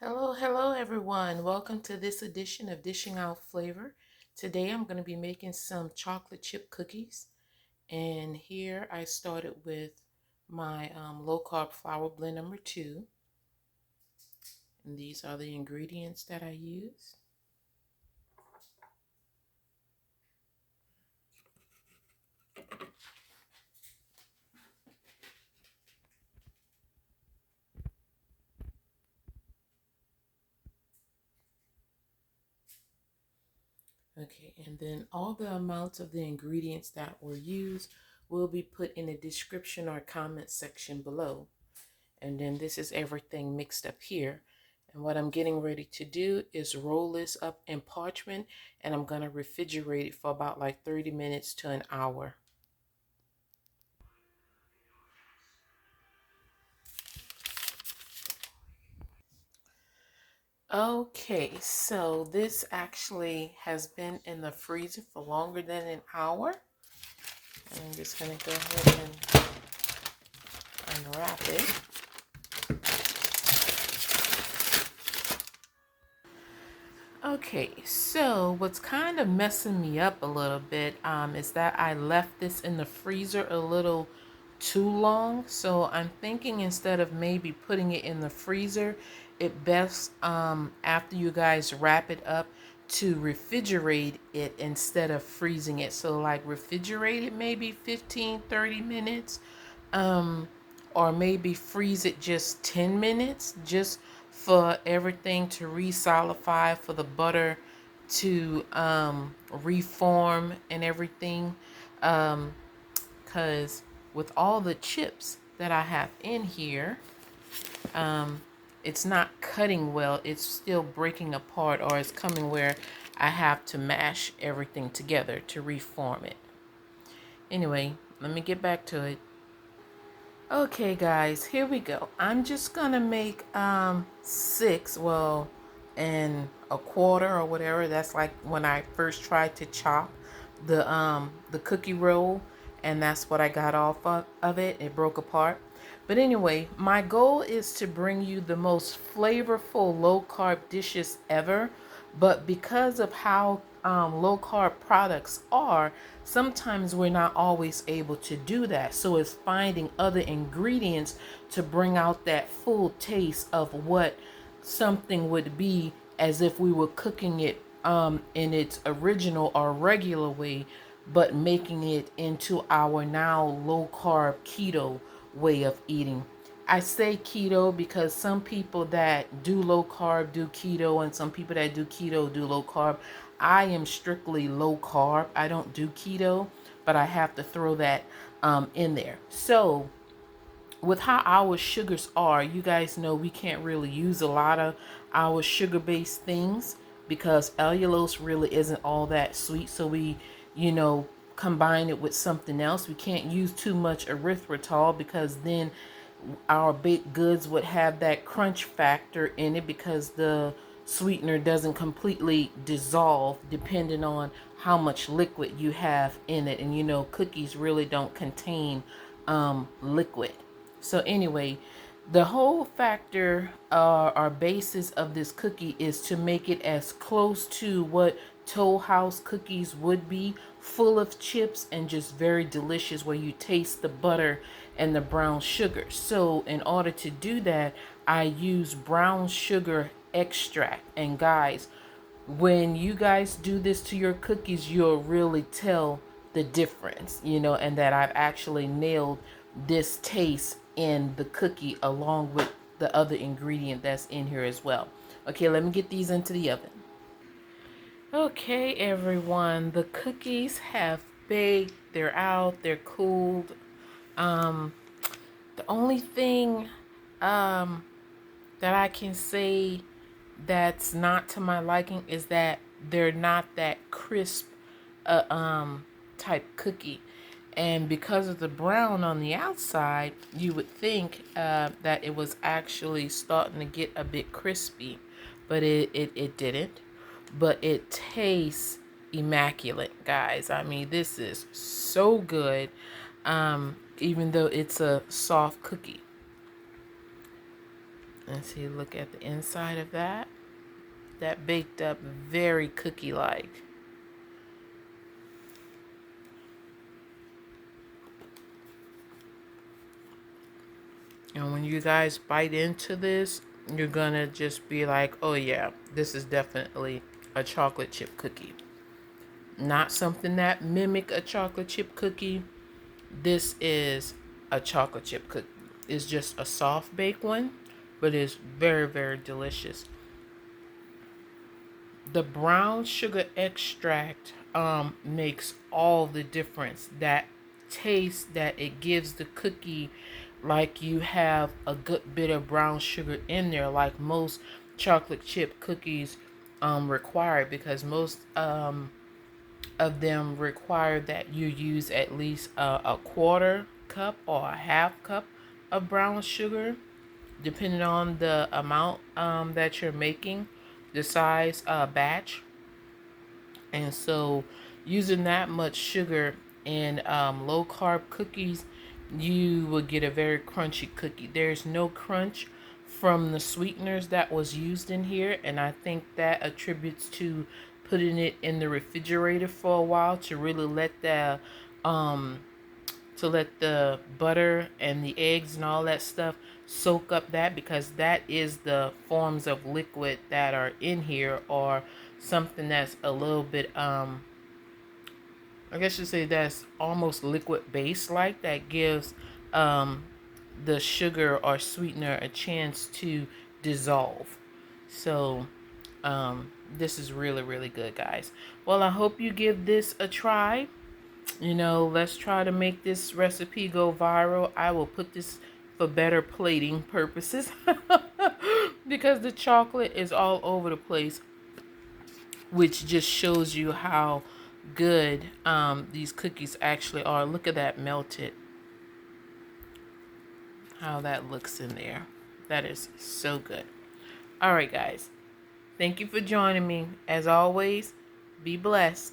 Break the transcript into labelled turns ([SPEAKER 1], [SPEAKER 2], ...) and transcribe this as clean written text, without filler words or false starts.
[SPEAKER 1] Hello everyone. Welcome to this edition of Dishing Out Flavor. Today I'm going to be making some chocolate chip cookies. And here I started with my low-carb flour blend number 2. And these are the ingredients that I used. Okay, and then all the amounts of the ingredients that were used will be put in the description or comment section below. And then this is everything mixed up here. And what I'm getting ready to do is roll this up in parchment, and I'm going to refrigerate it for about like 30 minutes to an hour. Okay, so this actually has been in the freezer for longer than an hour. And I'm just going to go ahead and unwrap it. Okay, so what's kind of messing me up a little bit is that I left this in the freezer a little too long. So I'm thinking instead of maybe putting it in the freezer, it best after you guys wrap it up to refrigerate it instead of freezing it. So like refrigerate it maybe 15-30 minutes, or maybe freeze it just 10 minutes just for everything to re-solidify, for the butter to reform and everything, because with all the chips that I have in here, it's not cutting well. It's still breaking apart, or it's coming where I have to mash everything together to reform it. Anyway, let me get back to it. Okay guys, here we go. I'm just gonna make 6, well, and a quarter or whatever. That's like when I first tried to chop the cookie roll, and that's what I got off of it. It broke apart. But anyway, my goal is to bring you the most flavorful low carb dishes ever. But because of how low carb products are, sometimes we're not always able to do that. So it's finding other ingredients to bring out that full taste of what something would be as if we were cooking it in its original or regular way, but making it into our now low carb keto way of eating. I say keto because some people that do low carb do keto, and some people that do keto do low carb. I am strictly low carb. I don't do keto, but I have to throw that in there. So with how our sugars are, you guys know we can't really use a lot of our sugar-based things because allulose really isn't all that sweet. So we, combine it with something else. We can't use too much erythritol because then our baked goods would have that crunch factor in it because the sweetener doesn't completely dissolve depending on how much liquid you have in it. And cookies really don't contain liquid. So anyway, the whole factor or basis of this cookie is to make it as close to what Toll House cookies would be, full of chips and just very delicious, where you taste the butter and the brown sugar. So in order to do that, I use brown sugar extract. And guys, when you guys do this to your cookies, you'll really tell the difference, and that I've actually nailed this taste in the cookie along with the other ingredient that's in here as well. Okay, let me get these into the oven. Okay, everyone, the cookies have baked. They're out. They're cooled. Um, the only thing that I can say that's not to my liking is that they're not that crisp type cookie. And because of the brown on the outside, you would think that it was actually starting to get a bit crispy, but it didn't. But it tastes immaculate, guys. I mean, this is so good, even though it's a soft cookie. And see, look at the inside of that. That baked up very cookie-like. And when you guys bite into this, you're gonna just be like, oh yeah, this is definitely a chocolate chip cookie. Not something that mimic a chocolate chip cookie. This is a chocolate chip cookie. It's just a soft baked one, but it's very, very delicious. The brown sugar extract makes all the difference. That taste that it gives the cookie, like you have a good bit of brown sugar in there, like most chocolate chip cookies require, because most of them require that you use at least a quarter cup or a half cup of brown sugar, depending on the amount that you're making, the size batch. And so using that much sugar in low carb cookies, you will get a very crunchy cookie. There's no crunch from the sweeteners that was used in here, and I think that attributes to putting it in the refrigerator for a while to really um let the butter and the eggs and all that stuff soak up that, because that is the forms of liquid that are in here, or something that's a little bit I guess you say that's almost liquid based, like that gives um the sugar or sweetener a chance to dissolve. So this is really, really good, guys. Well, I hope you give this a try. You know, let's try to make this recipe go viral. I will put this for better plating purposes because the chocolate is all over the place, which just shows you how good these cookies actually are. Look at that melted, how that looks in there. That is so good. All right, guys. Thank you for joining me. As always, be blessed.